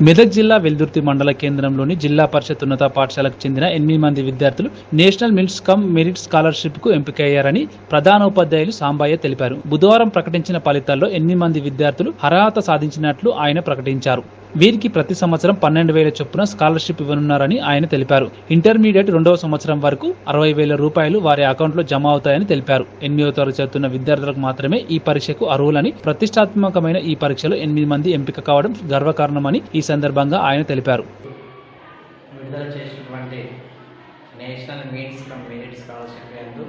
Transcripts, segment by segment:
మెదక్ జిల్లా వెల్దుర్తి మండల కేంద్రంలోని జిల్లా పరిషత్ ఉన్నత పాఠశాలకు చెందిన 8 మంది విద్యార్థులు national means cum merit scholarship కు ఎంపికయ్యారని ప్రధానోపాధ్యాయులు సాంబయ్య తెలిపారు. బుధవారం ప్రకటించిన ఫలితాల్లో 8 మంది విద్యార్థులు అర్హత సాధించినట్లు ఆయన ప్రకటించారు. వీరికి ప్రతి సంవత్సరం 12,000 చొప్పున స్కాలర్షిప్ ఇవ్వనున్నారని ఆయన తెలిపారు. ఇంటర్మీడియట్ 2వ సంవత్సరం వరకు 60,000 రూపాయలు వారి అకౌంట్లో జమ అవుతాయని తెలిపారు. 8వ తరగతి చదువుతున్న విద్యార్థులకు మాత్రమే ఈ పరీక్షకు అర్హులని, ప్రతిష్టాత్మకమైన ఈ పరీక్షలో 8 మంది ఎంపిక కావడం గర్వకారణమని ఈ సందర్భంగా ఆయన తెలిపారు. విడుదల చేసినటువంటి national means come merit scholarship యందు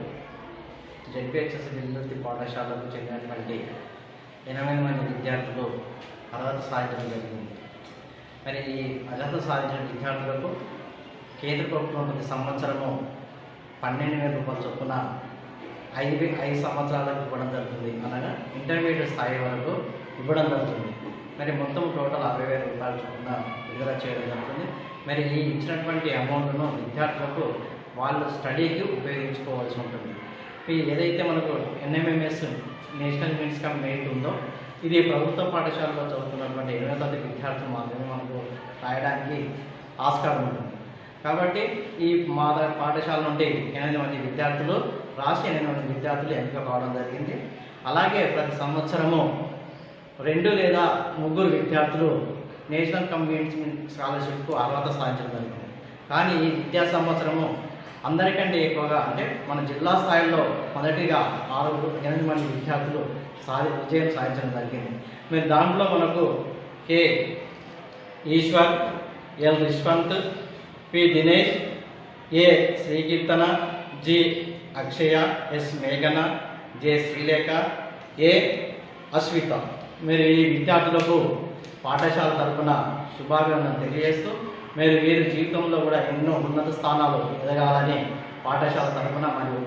జెడ్పీహెచ్ఎస్ వెల్దుర్తి పాఠశాలకు చెందినటువంటి 8 మంది విద్యార్థులు అర్హత సాధించడం జరిగింది. మరి ఈ అర్హత సాధించిన విద్యార్థులకు కేంద్ర ప్రభుత్వం ప్రతి సంవత్సరము 12,000 రూపాయల చొప్పున 5 సంవత్సరాలకు ఇవ్వడం జరుగుతుంది. అనగా ఇంటర్మీడియట్ స్థాయి వరకు ఇవ్వడం జరుగుతుంది. మరి మొత్తం టోటల్ 60,000 రూపాయల చొప్పున విడుదల చేయడం జరుగుతుంది. మరి ఈ ఇచ్చినటువంటి అమౌంట్ను విద్యార్థులకు వాళ్ళు స్టడీకి ఉపయోగించుకోవాల్సి ఉంటుంది. ఏదైతే మనకు NMMS national means come merit ఉందో ఇది ప్రభుత్వ పాఠశాలలో చదువుతున్నటువంటి 8వ తరగతి విద్యార్థులు మాత్రమే మనకు రాయడానికి ఆస్కారం ఉంటుంది. కాబట్టి ఈ మా పాఠశాల నుండి 8 మంది విద్యార్థులు రాసి 8 మంది విద్యార్థులు ఎంపిక కావడం జరిగింది. అలాగే ప్రతి సంవత్సరము 2 లేదా 3 విద్యార్థులు నేషనల్ కమ్యూనిటీ స్కాలర్షిప్కు అర్హత సాధించడం జరిగింది. కానీ ఈ విద్యా సంవత్సరము అందరికంటే ఎక్కువగా అంటే మన జిల్లా స్థాయిలో మొదటిగా 8 మంది విద్యార్థులు విజయం సాధించడం జరిగింది. మరి దాంట్లో మనకు K Eshwar, L Rishwanth, P Dinesh, A Sreekeerthana, G Akshaya, S మేఘన, జె శ్రీలేఖ, ఏ అశ్విత. మీరు ఈ విద్యార్థులకు పాఠశాల తరఫున శుభాభినందనలు తెలియజేస్తూ మీరు వీరి జీవితంలో కూడా ఎన్నో ఉన్నత స్థానాలు ఎదగాలని పాఠశాల తరఫున మరియు